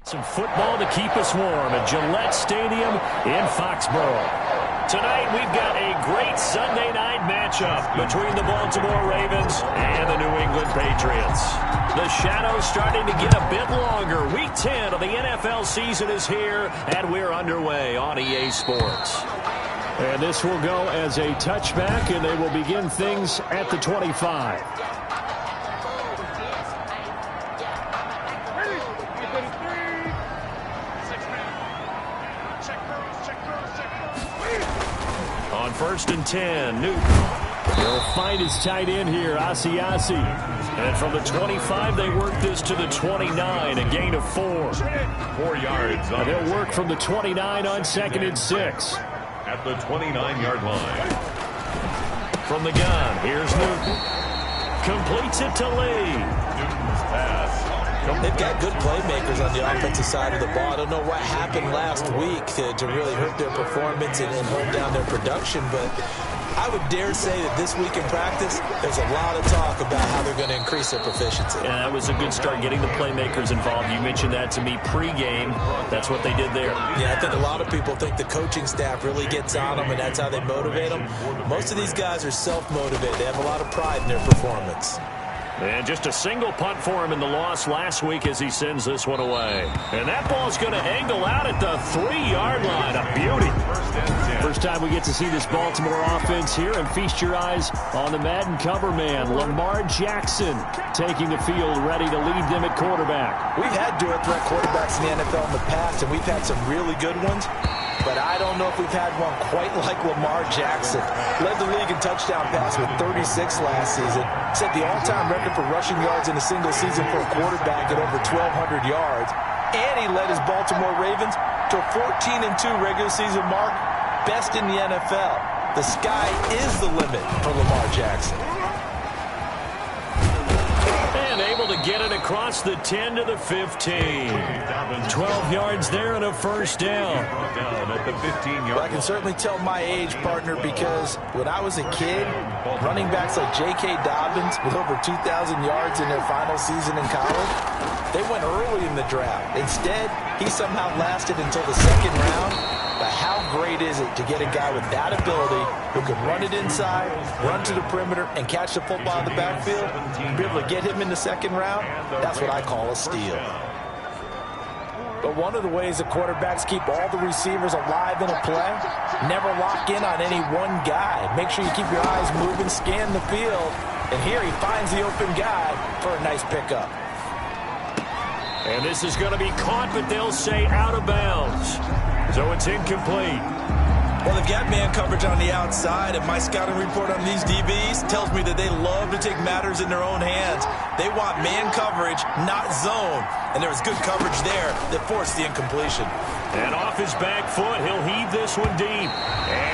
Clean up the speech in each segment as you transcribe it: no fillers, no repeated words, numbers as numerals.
Some football to keep us warm at Gillette Stadium in Foxborough. Tonight we've got a great Sunday night matchup between the Baltimore Ravens and the New England Patriots. The shadow's starting to get a bit longer. Week 10 of the NFL season is here, and we're underway on EA Sports. And this will go as a touchback, and they will begin things at the 25. On 1st and 10, Newton. He'll find his tight end here, Asiasi. And from the 25, they work this to the 29, a gain of 4. 4 yards. And they'll work from the 29 on 2nd and 6. At the 29-yard line. From the gun, here's Newton. Completes it to Lee. Newton's pass. They've got good playmakers on the offensive side of the ball. I don't know what happened last week to really hurt their performance and hold down their production, but I would dare say that this week in practice, there's a lot of talk about how they're going to increase their proficiency. Yeah, that was a good start, getting the playmakers involved. You mentioned that to me pregame. That's what they did there. Yeah, I think a lot of people think the coaching staff really gets on them, and that's how they motivate them. Most of these guys are self-motivated. They have a lot of pride in their performance. And just a single punt for him in the loss last week as he sends this one away. And that ball's going to angle out at the 3-yard line. A beauty. First time we get to see this Baltimore offense here, and feast your eyes on the Madden cover man, Lamar Jackson, taking the field ready to lead them at quarterback. We've had dual threat quarterbacks in the NFL in the past, and we've had some really good ones. But I don't know if we've had one quite like Lamar Jackson. Led the league in touchdown pass with 36 last season. Set the all-time record for rushing yards in a single season for a quarterback at over 1,200 yards. And he led his Baltimore Ravens to a 14-2 regular season mark. Best in the NFL. The sky is the limit for Lamar Jackson. And able to get it across the 10 to the 15. 12 yards there and a first down. At the 15-yard Well, I can certainly tell my age, partner, because when I was a kid, running backs like J.K. Dobbins with over 2,000 yards in their final season in college, they went early in the draft. Instead, he somehow lasted until the second round. But how great is it to get a guy with that ability who can run it inside, run to the perimeter, and catch the football in the backfield? Be able to get him in the second round, that's what I call a steal. But one of the ways the quarterbacks keep all the receivers alive in a play, never lock in on any one guy. Make sure you keep your eyes moving, scan the field, and here he finds the open guy for a nice pickup. And this is going to be caught, but they'll say out of bounds. So it's incomplete. Well, they've got man coverage on the outside, and my scouting report on these DBs tells me that they love to take matters in their own hands. They want man coverage, not zone. And there was good coverage there that forced the incompletion. And off his back foot, he'll heave this one deep.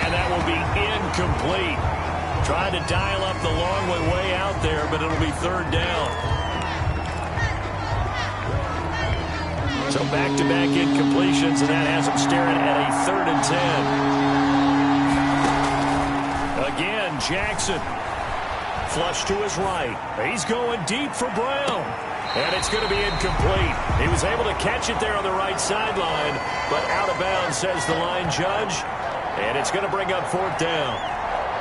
And that will be incomplete. Tried to dial up the long way out there, but it'll be third down. So back-to-back incompletions, and that has them staring at a 3rd and 10. Again, Jackson. Flush to his right. He's going deep for Brown. And it's going to be incomplete. He was able to catch it there on the right sideline, but out of bounds, says the line judge. And it's going to bring up 4th down.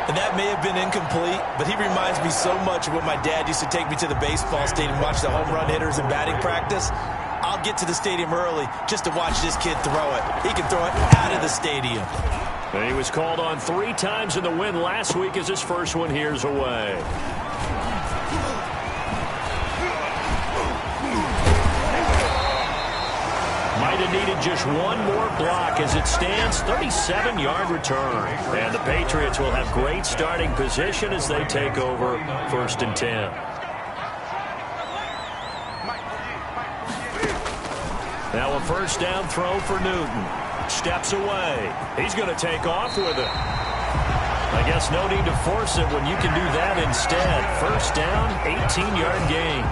And that may have been incomplete, but he reminds me so much of when my dad used to take me to the baseball stadium and watch the home run hitters in batting practice. I'll get to the stadium early just to watch this kid throw it. He can throw it out of the stadium. And he was called on 3 times in the win last week as his first one here's away. Might have needed just one more block as it stands, 37-yard return. And the Patriots will have great starting position as they take over 1st and 10. Now a first down throw for Newton. Steps away. He's going to take off with it. I guess no need to force it when you can do that instead. First down, 18-yard gain.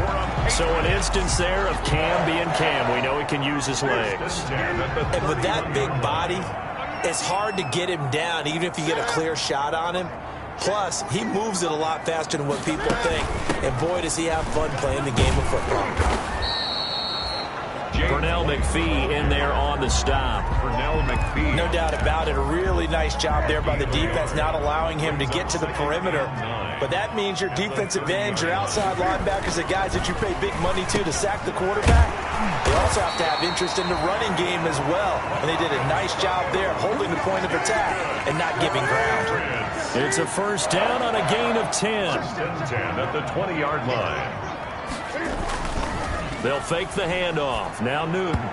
So an instance there of Cam being Cam. We know he can use his legs. And with that big body, it's hard to get him down, even if you get a clear shot on him. Plus, he moves it a lot faster than what people think. And boy, does he have fun playing the game of football. Pernell McPhee in there on the stop. Pernell McPhee. No doubt about it. A really nice job there by the defense, not allowing him to get to the perimeter. But that means your defensive ends, your outside linebackers, the guys that you pay big money to sack the quarterback, they also have to have interest in the running game as well. And they did a nice job there holding the point of attack and not giving ground. It's a first down on a gain of 10. First and 10 at the 20-yard line. They'll fake the handoff. Now Newton.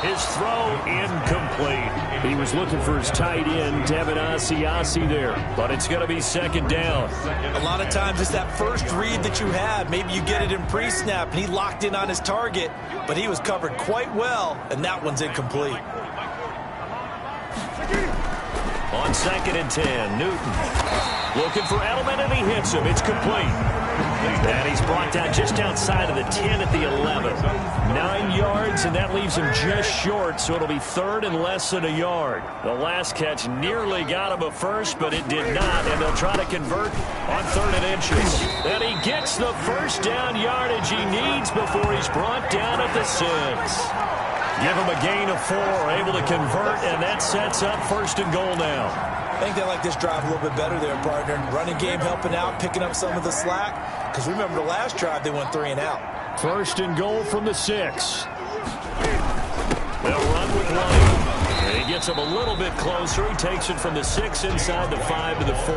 His throw incomplete. He was looking for his tight end, Devin Asiasi there, but it's going to be second down. A lot of times it's that first read that you have. Maybe you get it in pre-snap, and he locked in on his target, but he was covered quite well, and that one's incomplete. On second and 10, Newton. Looking for Edelman, and he hits him. It's complete. And he's brought down just outside of the 10 at the 11. 9 yards, and that leaves him just short, so it'll be third and less than a yard. The last catch nearly got him a first, but it did not, and they'll try to convert on 3rd and inches. And he gets the first down yardage he needs before he's brought down at the 6. Give him a gain of 4, able to convert, and that sets up 1st and goal now. I think they like this drive a little bit better there, partner. Running game helping out, picking up some of the slack. Because remember the last drive, they went 3 and out. 1st and goal from the 6. They'll run with White. And he gets him a little bit closer. He takes it from the 6 inside the 5 to the 4.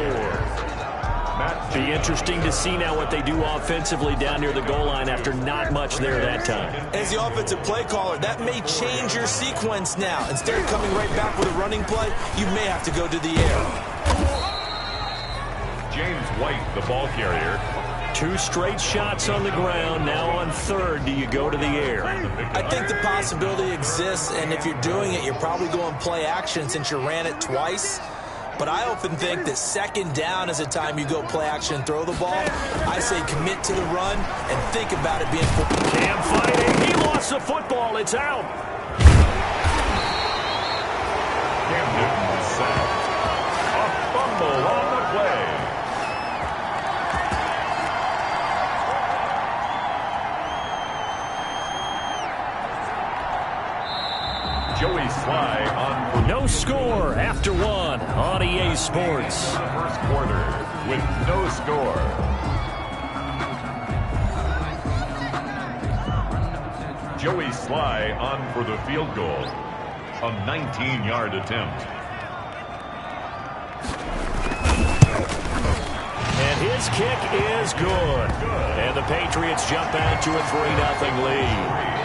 Be interesting to see now what they do offensively down near the goal line after not much there that time. As the offensive play caller, that may change your sequence now. Instead of coming right back with a running play, you may have to go to the air. James White, the ball carrier. 2 straight shots on the ground. Now on 3rd, do you go to the air? I think the possibility exists, and if you're doing it, you're probably going play action since you ran it twice. But I often think that 2nd down is a time you go play action and throw the ball. I say commit to the run and think about it being... Cam fighting. He lost the football. It's out. Cam Newton is sacked. A fumble on the play. Joey Sly on... No score after 1 on EA Sports. First quarter with no score. Joey Sly on for the field goal. A 19-yard attempt. And his kick is good. And the Patriots jump out to a 3-0 lead.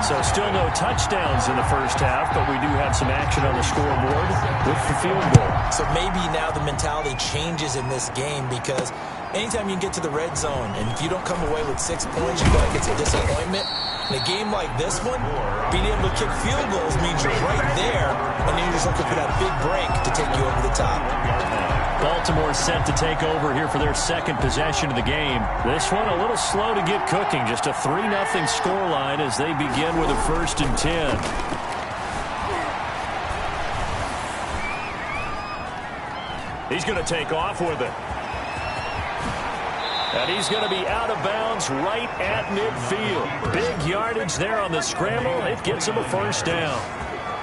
So still no touchdowns in the first half, but we do have some action on the scoreboard with the field goal. So maybe now the mentality changes in this game because anytime you get to the red zone and if you don't come away with 6 points, you feel like it's a disappointment. In a game like this one, being able to kick field goals means you're right there, and then you're just looking for that big break to take you over the top. Baltimore set to take over here for their 2nd possession of the game. This one a little slow to get cooking. Just a 3-0 scoreline as they begin with a 1st and 10. He's going to take off with it. And he's going to be out of bounds right at midfield. Big yardage there on the scramble. It gets him a 1st down.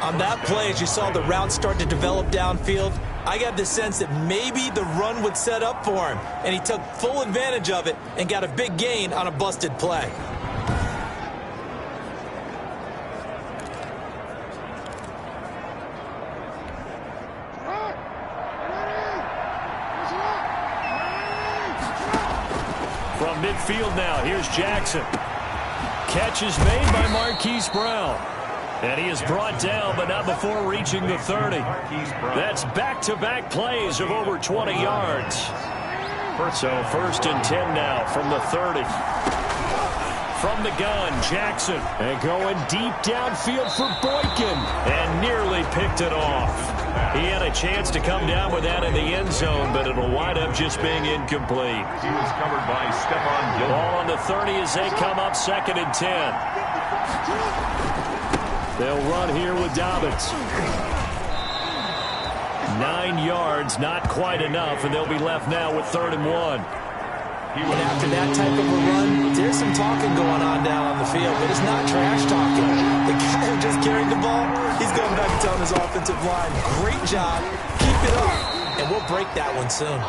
On that play, as you saw the route start to develop downfield, I got the sense that maybe the run would set up for him, and he took full advantage of it and got a big gain on a busted play. From midfield now, here's Jackson. Catch is made by Marquise Brown. And he is brought down, but not before reaching the 30. That's back-to-back plays of over 20 yards. So 1st and 10 now from the 30. From the gun, Jackson. And going deep downfield for Boykin. And nearly picked it off. He had a chance to come down with that in the end zone, but it'll wind up just being incomplete. He was covered by Stephon Gilmore. Ball on the 30 as they come up 2nd and 10. They'll run here with Dobbins. 9 yards, not quite enough, and they'll be left now with 3rd and 1. And after that type of a run, there's some talking going on down on the field, but it's not trash talking. The guy who just carried the ball, he's going back and telling his offensive line, great job, keep it up, and we'll break that one soon.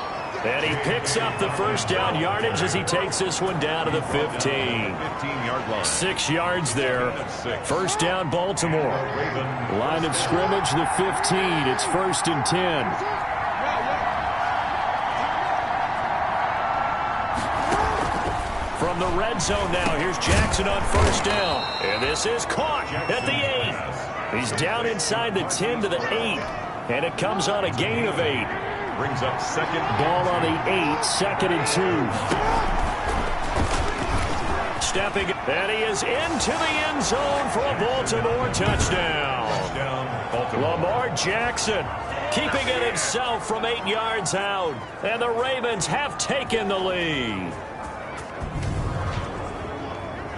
And he picks up the first down yardage as he takes this one down to the 15. 15-yard line. 6 yards there. First down, Baltimore. Line of scrimmage, the 15. It's 1st and 10. From the red zone now, here's Jackson on first down. And this is caught at the 8. He's down inside the 10 to the 8. And it comes on a gain of 8. Brings up second. Ball on the 8, 2nd and 2. Stepping, and he is into the end zone for a Baltimore touchdown. Baltimore. Lamar Jackson keeping it himself from 8 yards out. And the Ravens have taken the lead.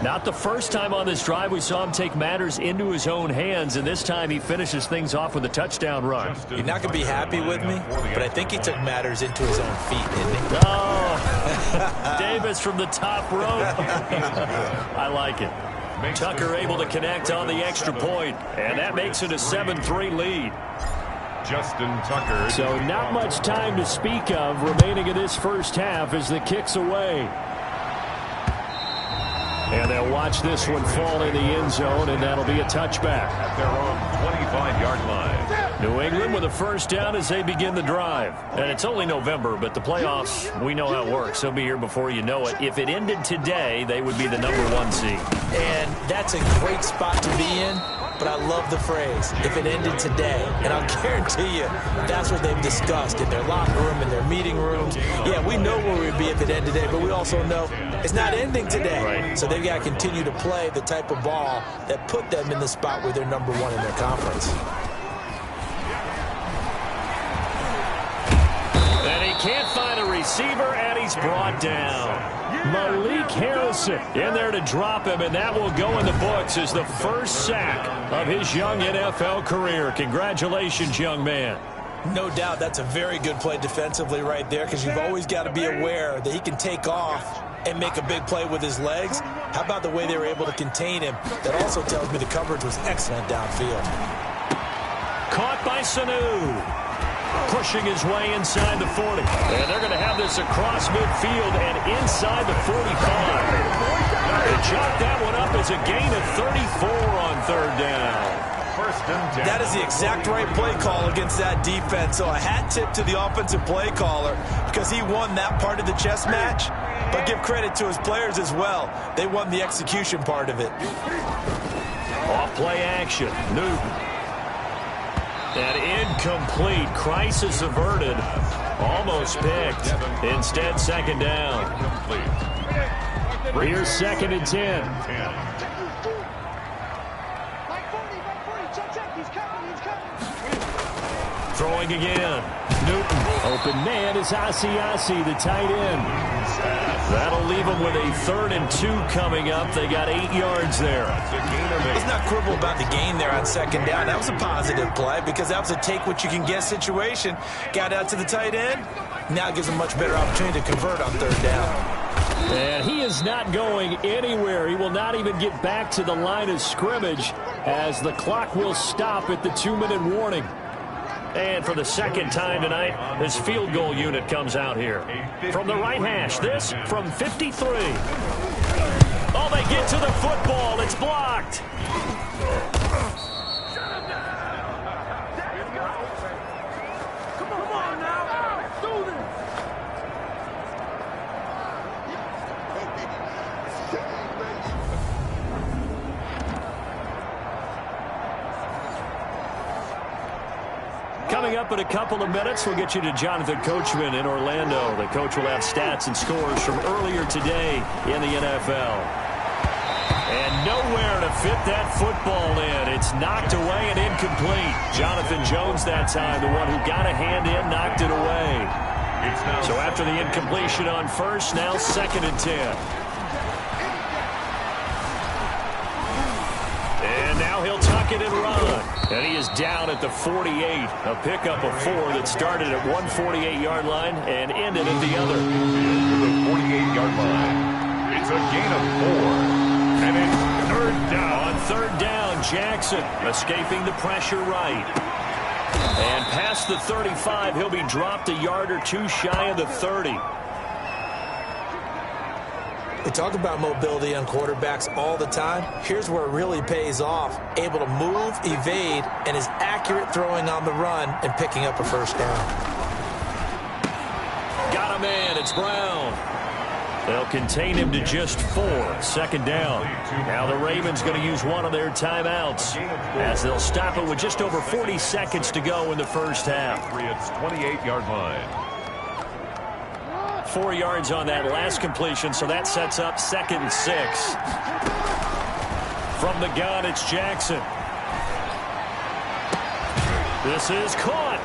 Not the first time on this drive we saw him take matters into his own hands, and this time he finishes things off with a touchdown run. You're not going to be happy with me, but I think he took matters into his own feet, didn't he? Oh, Davis from the top rope. I like it. Tucker able to connect on the extra point, and that makes it a 7-3 lead. Justin Tucker. So not much time to speak of remaining in this first half as the kick's away. And they'll watch this one fall in the end zone, and that'll be a touchback. At their own 25-yard line. New England with a first down as they begin the drive. And it's only November, but the playoffs, we know how it works. They'll be here before you know it. If it ended today, they would be the #1 seed. And that's a great spot to be in. But I love the phrase, if it ended today. And I'll guarantee you, that's what they've discussed in their locker room, in their meeting rooms. Yeah, we know where we'd be if it ended today, but we also know it's not ending today. Right. So they've got to continue to play the type of ball that put them in the spot where they're #1 in their conference. And he can't find a receiver, and he's brought down. Malik Harrison In there to drop him, and that will go in the books as the first sack of his young NFL career. Congratulations, young man. No doubt that's a very good play defensively right there, because you've always got to be aware that he can take off and make a big play with his legs. How about the way they were able to contain him? That also tells me the coverage was excellent downfield. Caught by Sanu. Pushing his way inside the 40. And they're going to have this across midfield and inside the 45. They chalk that one up as a gain of 34 on 3rd down. First and 10. That is the exact right play call against that defense. So a hat tip to the offensive play caller, because he won that part of the chess match. But give credit to his players as well. They won the execution part of it. Off play action. Newton. And incomplete. Crisis averted. Almost picked. Instead, 2nd down. Here's 2nd and 10. Throwing again. Newton. Open man is Asiasi, the tight end. That'll leave them with a 3rd and 2 coming up. They got 8 yards there. Let's not quibble about the gain there on 2nd down. That was a positive play, because that was a take-what-you-can-get situation. Got out to the tight end. Now it gives them a much better opportunity to convert on 3rd down. And he is not going anywhere. He will not even get back to the line of scrimmage as the clock will stop at the 2-minute warning. And for the 2nd time tonight, this field goal unit comes out here. From the right hash, this from 53. Oh, they get to the football. It's blocked. Come on now. Do this. Coming up in a couple of minutes, we'll get you to Jonathan Coachman in Orlando. The coach will have stats and scores from earlier today in the NFL. And nowhere to fit that football in. It's knocked away and incomplete. Jonathan Jones that time, the one who got a hand in, knocked it away. So after the incompletion on first, now 2nd and 10. And now he'll tuck second and run. And he is down at the 48. A pickup of 4 that started at one 48-yard line and ended at the other. To the 48-yard line. It's a gain of 4. And it's third down. On third down, Jackson escaping the pressure right. And past the 35, he'll be dropped a yard or 2 shy of the 30. We talk about mobility on quarterbacks all the time. Here's where it really pays off. Able to move, evade, and is accurate throwing on the run and picking up a first down. Got a man. It's Brown. They'll contain him to just 4. Second down. Now the Ravens going to use one of their timeouts as they'll stop it with just over 40 seconds to go in the first half. It's 28-yard line. 4 yards on that last completion, so that sets up 2nd and 6. From the gun, it's Jackson. This is caught.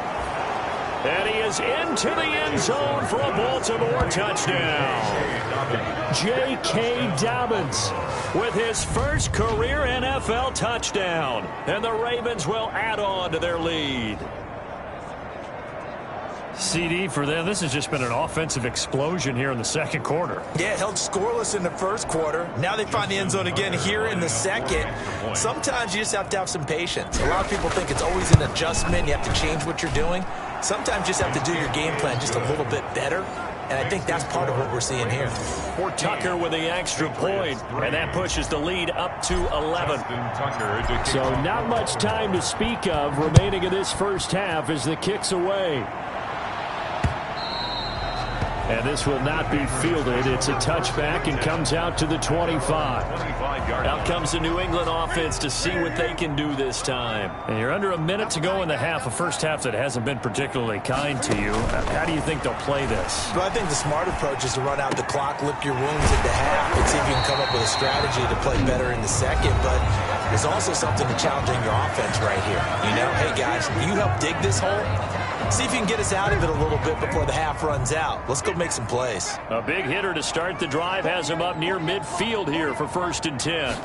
And he is into the end zone for a Baltimore touchdown. J.K. Dobbins with his first career NFL touchdown. And the Ravens will add on to their lead. CD for them, this has just been an offensive explosion here in the second quarter. Yeah, held scoreless in the first quarter. Now they find the end zone again here in the second. Sometimes you just have to have some patience. A lot of people think it's always an adjustment. You have to change what you're doing. Sometimes you just have to do your game plan just a little bit better. And I think that's part of what we're seeing here. Tucker with the extra point, and that pushes the lead up to 11. So not much time to speak of remaining in this first half as the kick's away. And this will not be fielded. It's a touchback and comes out to the 25. Out comes the New England offense to see what they can do this time. And you're under a minute to go in the half, a first half that hasn't been particularly kind to you. How do you think they'll play this? Well, I think the smart approach is to run out the clock, lick your wounds at the half, and see if you can come up with a strategy to play better in the second. But there's also something to challenging your offense right here. You know, hey, guys, you help dig this hole. See if you can get us out of it a little bit before the half runs out. Let's go make some plays. A big hitter to start the drive has him up near midfield here for 1st and 10.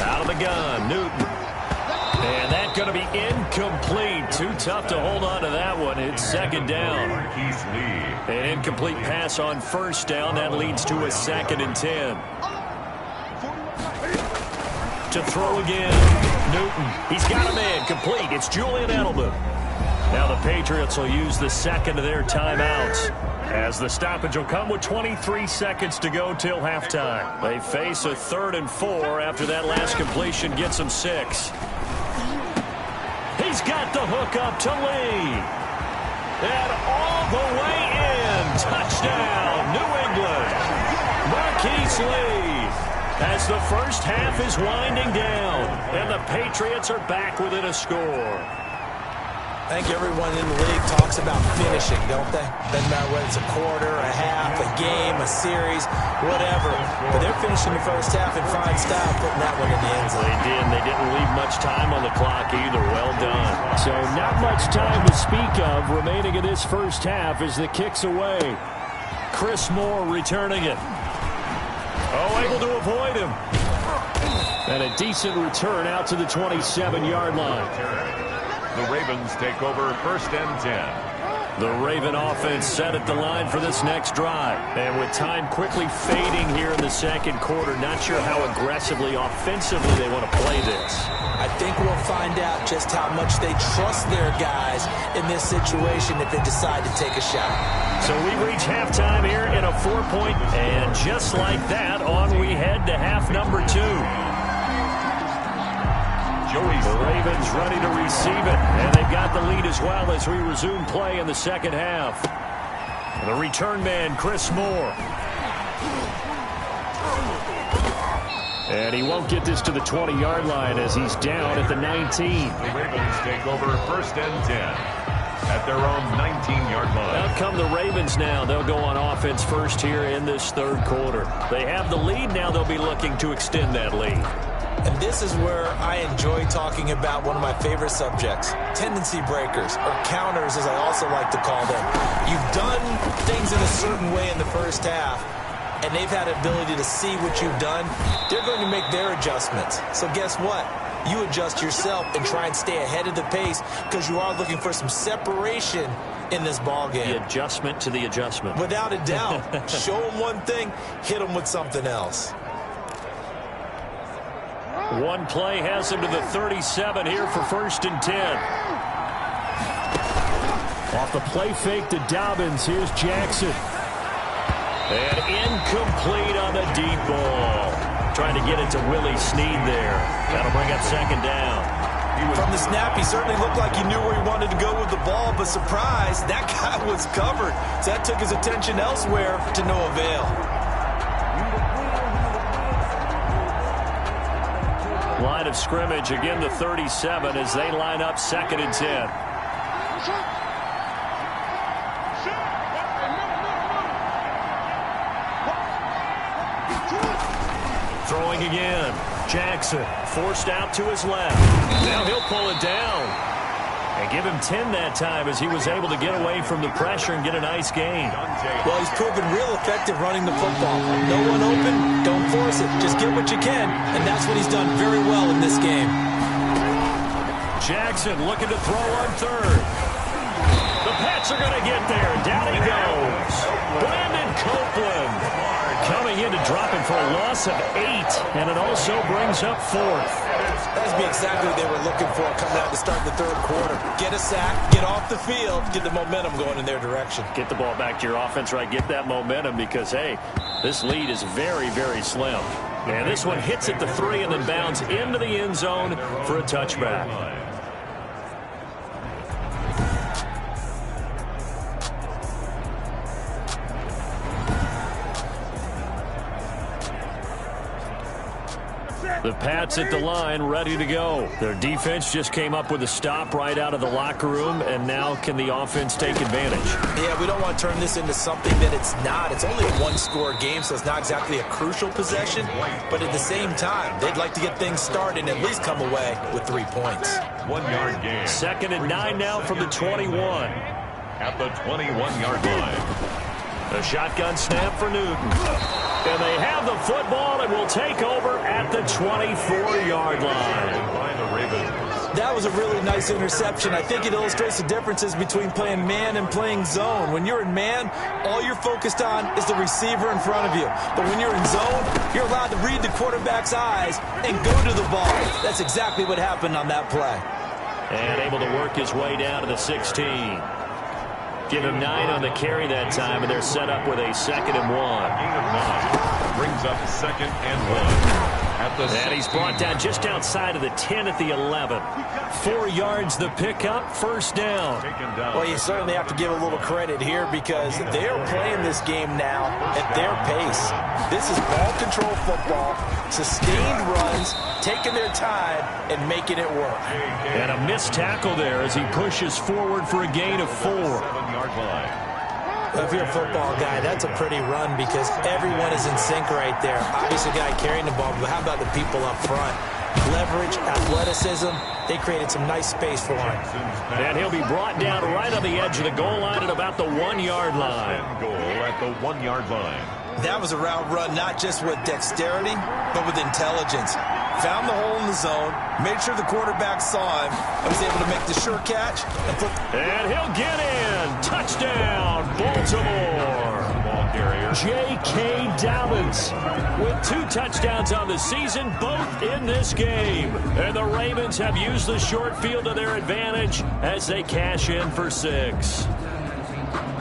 Out of the gun, Newton. And that's going to be incomplete. Too tough to hold on to that one. It's 2nd down. An incomplete pass on 1st down. That leads to a 2nd and 10. To throw again, Newton. He's got a man complete. It's Julian Edelman. Now the Patriots will use the second of their timeouts as the stoppage will come with 23 seconds to go till halftime. They face a 3rd and 4 after that last completion gets them 6. He's got the hook up to Lee. And all the way in. Touchdown, New England. Marquise Lee. As the first half is winding down and the Patriots are back within a score. I think everyone in the league talks about finishing, don't they? Doesn't matter whether it's a quarter, a half, a game, a series, whatever. But they're finishing the first half in fine style, putting that one in the end zone. They did. They didn't leave much time on the clock either. Well done. So not much time to speak of remaining in this first half as the kick's away. Chris Moore returning it. Oh, able to avoid him. And a decent return out to the 27-yard line. The Ravens take over 1st and 10. The Raven offense set at the line for this next drive. And with time quickly fading here in the second quarter, not sure how aggressively, offensively they want to play this. I think we'll find out just how much they trust their guys in this situation if they decide to take a shot. So we reach halftime here in a 4-point, and just like that, on we head to half number 2. The Ravens ready to receive it, and they've got the lead as well as we resume play in the second half. The return man, Chris Moore. And he won't get this to the 20-yard line as he's down at the 19. The Ravens take over 1st and 10 at their own 19-yard line. Out come the Ravens now. They'll go on offense first here in this third quarter. They have the lead. Now they'll be looking to extend that lead. And this is where I enjoy talking about one of my favorite subjects, tendency breakers, or counters as I also like to call them. You've done things in a certain way in the first half, and they've had the ability to see what you've done. They're going to make their adjustments. So guess what? you adjust yourself and try and stay ahead of the pace because you are looking for some separation in this ball game. The adjustment to the adjustment. Without a doubt. Show them one thing, hit them with something else. One play has him to the 37 here for 1st and 10. Off the play fake to Dobbins, here's Jackson. And incomplete on the deep ball. Trying to get it to Willie Snead there. That'll bring up 2nd down. From the snap, he certainly looked like he knew where he wanted to go with the ball, but surprise, that guy was covered. So that took his attention elsewhere to no avail. Line of scrimmage, again the 37 as they line up 2nd and 10. Throwing again. Jackson forced out to his left. Now he'll pull it down. And give him 10 that time as he was able to get away from the pressure and get a nice gain. Well, he's proven real effective running the football. No one open, don't force it. Just get what you can, and that's what he's done very well in this game. Jackson looking to throw on 3rd. The Pats are going to get there. Down he goes. Brandon Copeland coming in to drop him for a loss of 8, and it also brings up 4th. That'd be exactly what they were looking for coming out to start the 3rd quarter. Get a sack, get off the field, get the momentum going in their direction. Get the ball back to your offense, right? Get that momentum because, hey, this lead is very, very slim. And this one hits at the 3 and then bounds into the end zone for a touchback. The Pats at the line, ready to go. Their defense just came up with a stop right out of the locker room, and now can the offense take advantage? Yeah, we don't want to turn this into something that it's not. It's only a one-score game, so it's not exactly a crucial possession. But at the same time, they'd like to get things started and at least come away with 3 points. 1-yard gain. 2nd and 9 now from the 21. At the 21-yard line. A shotgun snap for Newton. And they have the football and will take over at the 24-yard line. That was a really nice interception. I think it illustrates the differences between playing man and playing zone. When you're in man, all you're focused on is the receiver in front of you. But when you're in zone, you're allowed to read the quarterback's eyes and go to the ball. That's exactly what happened on that play. And able to work his way down to the 16. Give him 9 on the carry that time, and they're set up with a 2nd and 1. Gain of 9 brings up 2nd and 1. And he's brought down just outside of the 10 at the 11. 4 yards the pickup, 1st down. Well, you certainly have to give a little credit here because they're playing this game now at their pace. This is ball control football, sustained runs, taking their time and making it work. And a missed tackle there as he pushes forward for a gain of 4. If you're a football guy, that's a pretty run because everyone is in sync right there. Obviously, the guy carrying the ball, but how about the people up front? Leverage, athleticism, they created some nice space for him. And he'll be brought down right on the edge of the goal line at about the 1-yard line. Goal at the 1-yard line. That was a route run not just with dexterity, but with intelligence. Found the hole in the zone, made sure the quarterback saw him, and was able to make the sure catch. And he'll get in. Touchdown, Baltimore. J.K. Dobbins with 2 touchdowns on the season, both in this game. And the Ravens have used the short field to their advantage as they cash in for 6.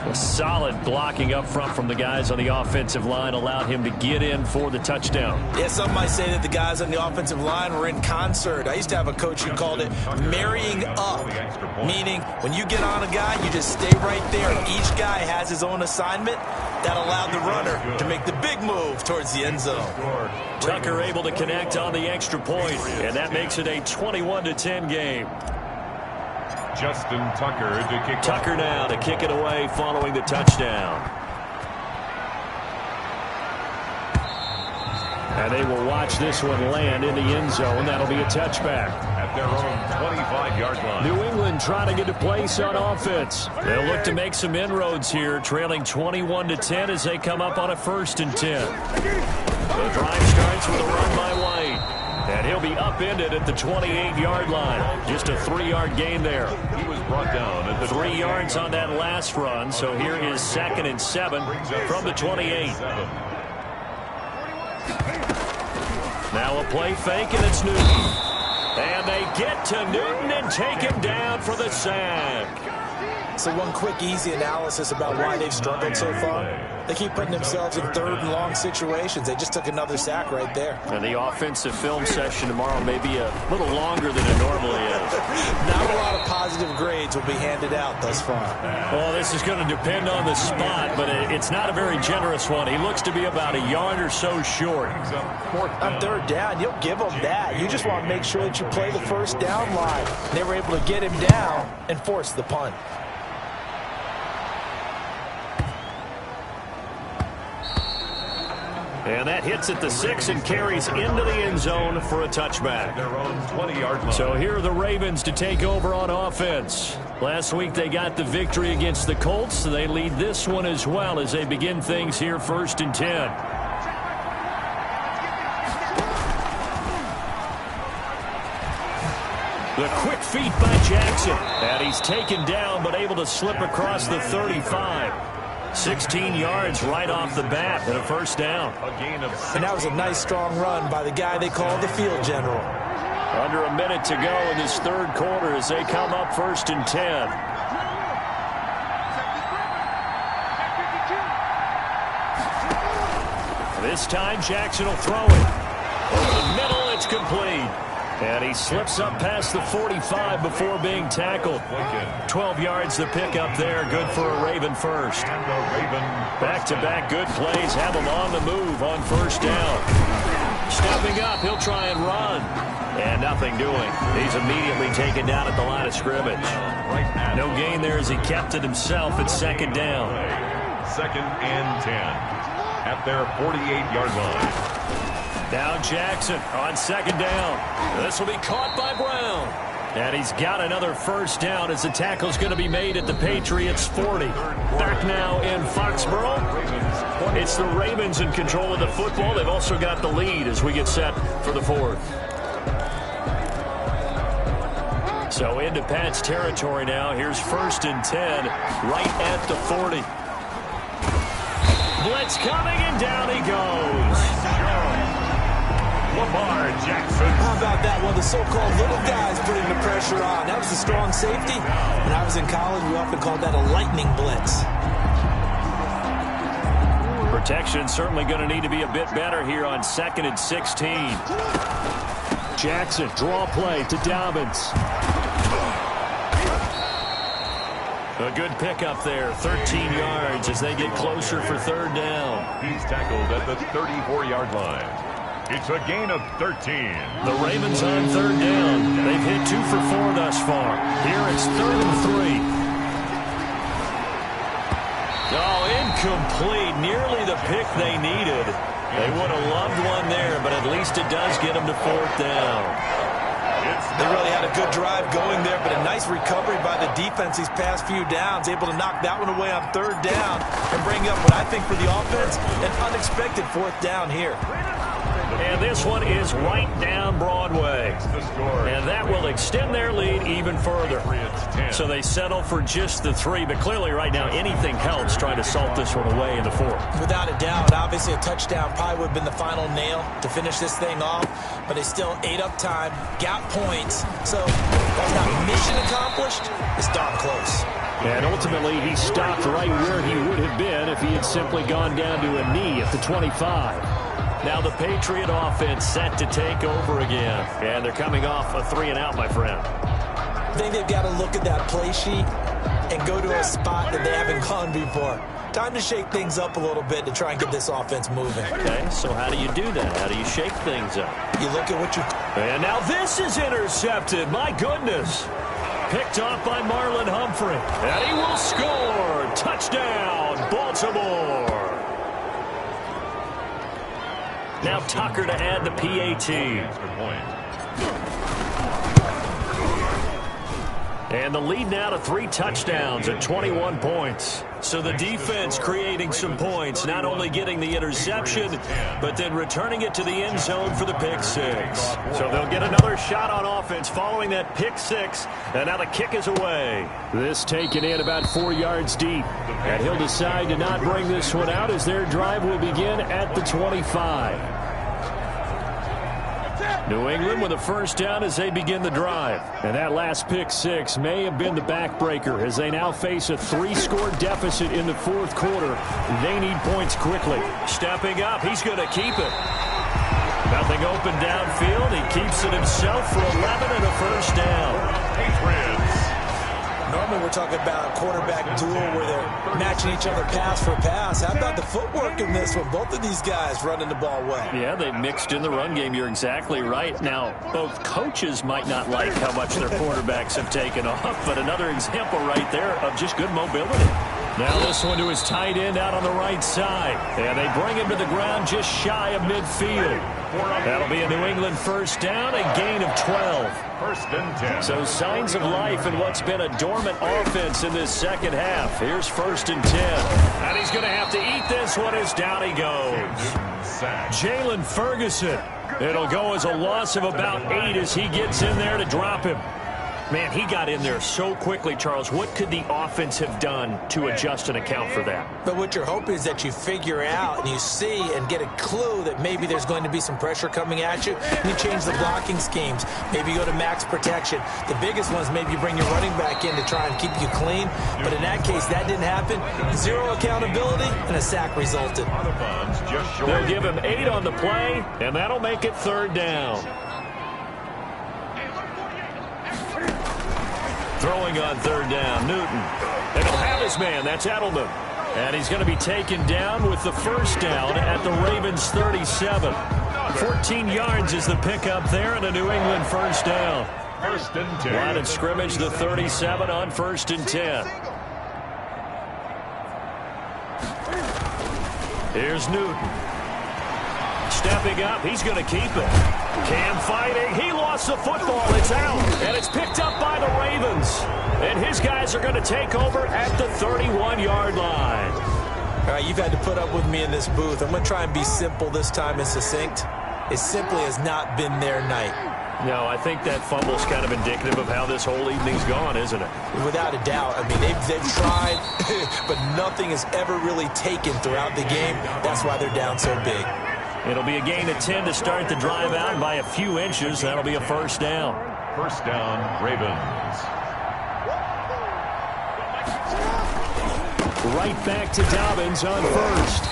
A solid blocking up front from the guys on the offensive line allowed him to get in for the touchdown. Yeah, some might say that the guys on the offensive line were in concert. I used to have a coach who called it marrying up, meaning when you get on a guy, you just stay right there. Each guy has his own assignment. That allowed the runner to make the big move towards the end zone. Tucker able to connect on the extra point, and that makes it a 21-10 game. Justin Tucker to kick. Tucker now to kick it away following the touchdown. And they will watch this one land in the end zone. That'll be a touchback. At their own 25-yard line. New England trying to get a place on offense. They'll look to make some inroads here, trailing 21-10 as they come up on a 1st and 10. The drive starts with a run by White. And he'll be upended at the 28-yard line. Just a 3-yard gain there. He was brought down at the 3 yards on that last run, so here is 2nd and 7 from the 28. Now a play fake, and it's Newton. And they get to Newton and take him down for the sack. So one quick, easy analysis about why they've struggled so far. They keep putting themselves in 3rd and long situations. They just took another sack right there. And the offensive film session tomorrow may be a little longer than it normally is. Not a lot of positive grades will be handed out thus far. Well, this is going to depend on the spot, but it's not a very generous one. He looks to be about a yard or so short. On 3rd down, you'll give them that. You just want to make sure that you play the first down line. They were able to get him down and force the punt. And that hits at the 6 and carries into the end zone for a touchback. their own 20-yard line. So here are the Ravens to take over on offense. Last week they got the victory against the Colts, so they lead this one as well as they begin things here 1st and 10. The quick feet by Jackson. And he's taken down but able to slip across the 35. 16 yards right off the bat and a first down. A gain of 6. And that was a nice, strong run by the guy they call the field general. Under a minute to go in this 3rd quarter as they come up 1st and 10. This time Jackson will throw it. Over the middle, it's complete. And he slips up past the 45 before being tackled. 12 yards the pickup there. Good for a Raven first. And the Raven Back-to-back good plays have him on the move on 1st down. Stepping up, he'll try and run. And nothing doing. He's immediately taken down at the line of scrimmage. No gain there as he kept it himself at 2nd down. 2nd and 10 at their 48-yard line. Now Jackson on 2nd down. This will be caught by Brown. And he's got another first down as the tackle's going to be made at the Patriots 40. Back now in Foxborough. It's the Ravens in control of the football. They've also got the lead as we get set for the 4th. So into Pat's territory now. Here's 1st and 10 right at the 40. Blitz coming and down he goes. Lamar Jackson. How about that one? The so-called little guys putting the pressure on. That was a strong safety. When I was in college, we often called that a lightning blitz. Protection certainly going to need to be a bit better here on 2nd and 16. Jackson, draw play to Dobbins. A good pickup there, 13 yards as they get closer for 3rd down. He's tackled at the 34-yard line. It's a gain of 13. The Ravens on 3rd down. They've hit 2 for 4 thus far. Here it's 3rd and 3. Oh, incomplete. Nearly the pick they needed. They would have loved one there, but at least it does get them to 4th down. They really had a good drive going there, but a nice recovery by the defense these past few downs, able to knock that one away on 3rd down and bring up what I think for the offense, an unexpected 4th down here. And this one is right down Broadway. And that will extend their lead even further. So they settle for just the 3, but clearly right now anything helps trying to salt this one away in the 4th. Without a doubt, obviously a touchdown probably would have been the final nail to finish this thing off, but they still ate up time, got points. So that's not mission accomplished. It's darn close. And ultimately, he stopped right where he would have been if he had simply gone down to a knee at the 25. Now the Patriot offense set to take over again. And they're coming off a 3-and-out, my friend. I think they've got to look at that play sheet and go to a spot that they haven't gone before. Time to shake things up a little bit to try and get this offense moving. Okay, so how do you do that? How do you shake things up? You look at what you... And now this is intercepted. My goodness. Picked off by Marlon Humphrey. And he will score. Touchdown, Baltimore. Now Tucker to add the PAT. And the lead now to 3 touchdowns at 21 points. So the defense creating some points, not only getting the interception, but then returning it to the end zone for the pick 6. So they'll get another shot on offense following that pick 6, and now the kick is away. This taken in about 4 yards deep. And he'll decide to not bring this one out as their drive will begin at the 25. New England with a first down as they begin the drive. And that last pick 6 may have been the backbreaker as they now face a 3-score deficit in the fourth quarter. They need points quickly. Stepping up, he's going to keep it. Nothing open downfield. He keeps it himself for 11 and a first down. Patriots. Normally we're talking about a quarterback duel where they're matching each other pass for pass. How about the footwork in this one? Both of these guys running the ball well. Yeah, they mixed in the run game. You're exactly right. Now, both coaches might not like how much their quarterbacks have taken off, but another example right there of just good mobility. Now this one to his tight end out on the right side. And they bring him to the ground just shy of midfield. That'll be a New England first down, a gain of 12. First and 10. So signs of life in what's been a dormant offense in this second half. Here's first and 10. And he's going to have to eat this one as down he goes. Jalen Ferguson. It'll go as a loss of about 8 as he gets in there to drop him. Man, he got in there so quickly, Charles. What could the offense have done to adjust and account for that? But what you're hoping is that you figure out and you see and get a clue that maybe there's going to be some pressure coming at you. And you change the blocking schemes. Maybe you go to max protection. The biggest one is maybe you bring your running back in to try and keep you clean. But in that case, that didn't happen. 0 accountability, and a sack resulted. They'll give him 8 on the play, and that'll make it third down. Throwing on third down, Newton. And he'll have his man. That's Edelman. And he's going to be taken down with the first down at the Ravens' 37. 14 yards is the pickup there and a New England first down. First and 10. Line of scrimmage, the 37 on first and 10. Here's Newton. Stepping up, he's going to keep it. Cam fighting, he lost the football, it's out, and it's picked up by the Ravens. And his guys are going to take over at the 31-yard line. All right, you've had to put up with me in this booth. I'm going to try and be simple this time and succinct. It simply has not been their night. No, I think that fumble's kind of indicative of how this whole evening's gone, isn't it? Without a doubt. I mean, they've tried, but nothing has ever really taken throughout the game. That's why they're down so big. It'll be a gain of 10 to start the drive out by a few inches. That'll be a first down. First down, Ravens. Right back to Dobbins on first.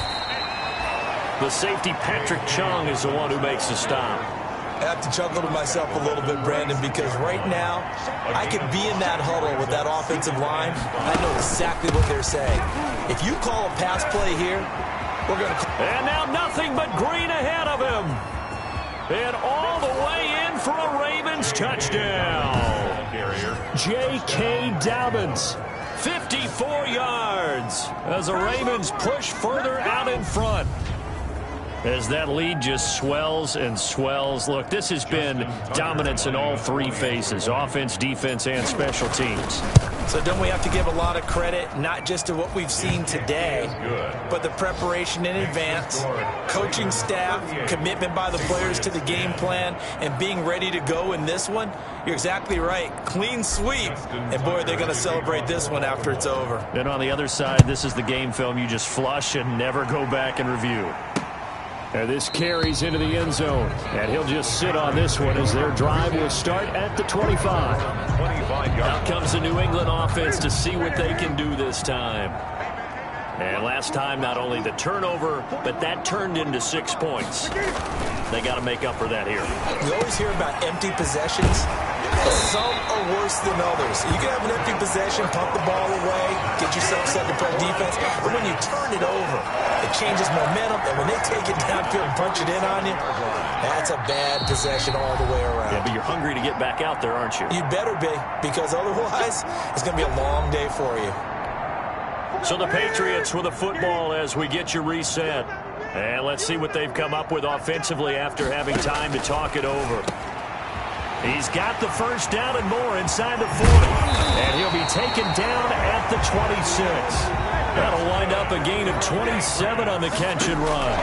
The safety, Patrick Chung, is the one who makes the stop. I have to chuckle to myself a little bit, Brandon, because right now I could be in that huddle with that offensive line. I know exactly what they're saying. If you call a pass play here, we're going to... And now nothing but green ahead of him. And all the way in for a Ravens touchdown. J.K. Dobbins. 54 yards as the Ravens push further out in front. As that lead just swells and swells. Look, this has been dominance in all 3 phases, offense, defense, and special teams. So don't we have to give a lot of credit, not just to what we've seen today, but the preparation in advance, coaching staff, commitment by the players to the game plan, and being ready to go in this one? You're exactly right. Clean sweep. And, boy, they're going to celebrate this one after it's over. And on the other side, this is the game film you just flush and never go back and review. And this carries into the end zone. And he'll just sit on this one as their drive will start at the 25. Out comes the New England offense to see what they can do this time. And last time, not only the turnover, but that turned into 6 points. They got to make up for that here. We always hear about empty possessions. Some are worse than others. You can have an empty possession, pump the ball away, get yourself set to play defense. But when you turn it over, it changes momentum. And when they take it downfield and punch it in on you, that's a bad possession all the way around. Yeah, but you're hungry to get back out there, aren't you? You better be, because otherwise it's going to be a long day for you. So the Patriots with a football as we get you reset. And let's see what they've come up with offensively after having time to talk it over. He's got the first down and more inside the 40. And he'll be taken down at the 26. That'll wind up a gain of 27 on the catch and run.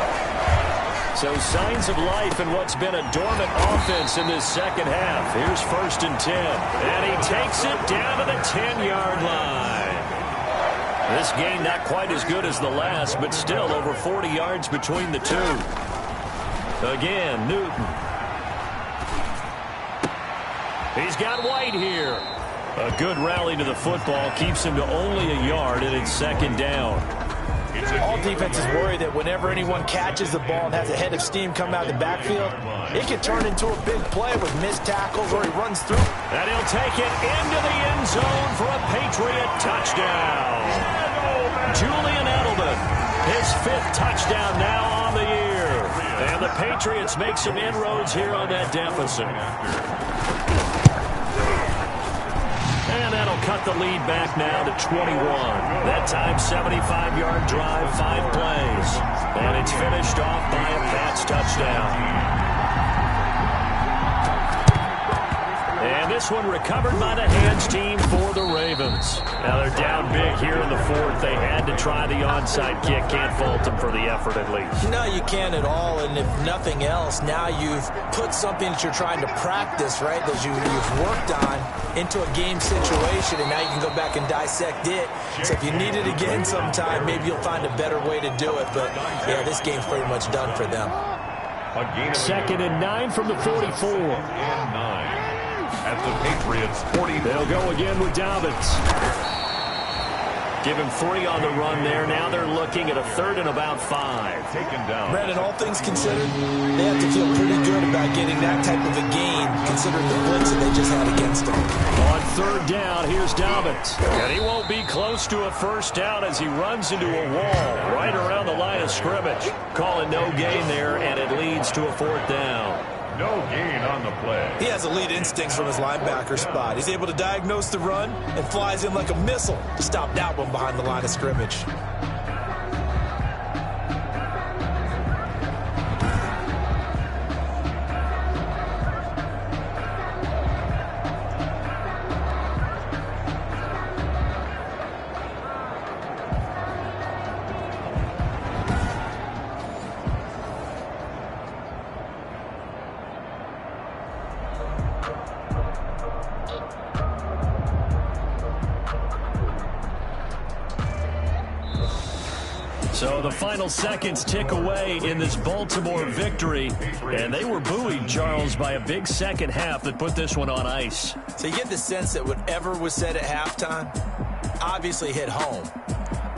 So signs of life in what's been a dormant offense in this second half. Here's 1st and 10. And he takes it down to the 10-yard line. This gain not quite as good as the last, but still over 40 yards between the two. Again, Newton. He's got White here. A good rally to the football keeps him to only a yard, and it's 2nd down. All defenses worry that whenever anyone catches the ball and has a head of steam come out of the backfield, it can turn into a big play with missed tackles or he runs through. And he'll take it into the end zone for a Patriot touchdown. Julian Edelman, his 5th touchdown now on the year. And the Patriots make some inroads here on that deficit. And that'll cut the lead back now to 21. That time, 75-yard drive, 5 plays. And it's finished off by a Pats touchdown. And this one recovered by the hands team for the Ravens. Now they're down big here in the 4th. They had to try the onside kick. Can't fault them for the effort at least. No, you can't at all. And if nothing else, now you've put something that you're trying to practice, right, that you've worked on into a game situation, and now you can go back and dissect it. So if you need it again sometime, maybe you'll find a better way to do it. But, yeah, this game's pretty much done for them. 2nd and 9 from the 44. And 9. At the Patriots 40. They'll go again with Dobbins. Give him 3 on the run there. Now they're looking at a 3rd and about 5. Taken down. Brandon, all things considered, they have to feel pretty good about getting that type of a gain, considering the blitz that they just had against them. On 3rd down, here's Dobbins. And he won't be close to a 1st down as he runs into a wall right around the line of scrimmage. Calling no gain there, and it leads to a 4th down. No gain on the play. He has elite instincts from his linebacker spot. He's able to diagnose the run and flies in like a missile to stop that one behind the line of scrimmage. So the final seconds tick away in this Baltimore victory. And they were buoyed, Charles, by a big second half that put this one on ice. So you get the sense that whatever was said at halftime obviously hit home.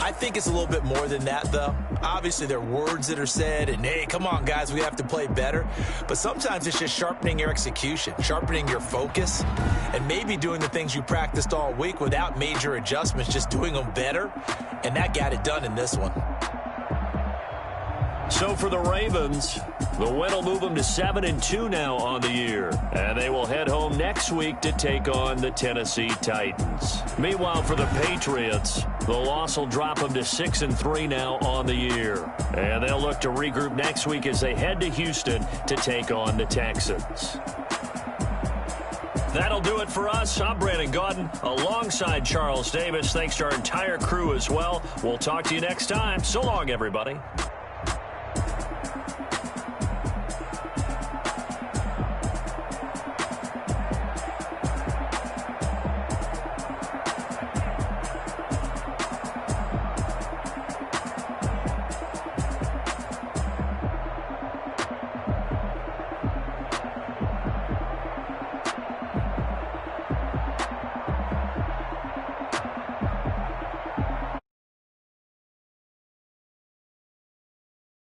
I think it's a little bit more than that, though. Obviously, there are words that are said, and, hey, come on, guys, we have to play better. But sometimes it's just sharpening your execution, sharpening your focus, and maybe doing the things you practiced all week without major adjustments, just doing them better. And that got it done in this one. So for the Ravens, the win will move them to 7-2 now on the year. And they will head home next week to take on the Tennessee Titans. Meanwhile, for the Patriots, the loss will drop them to 6-3 now on the year. And they'll look to regroup next week as they head to Houston to take on the Texans. That'll do it for us. I'm Brandon Gaudin alongside Charles Davis. Thanks to our entire crew as well. We'll talk to you next time. So long, everybody.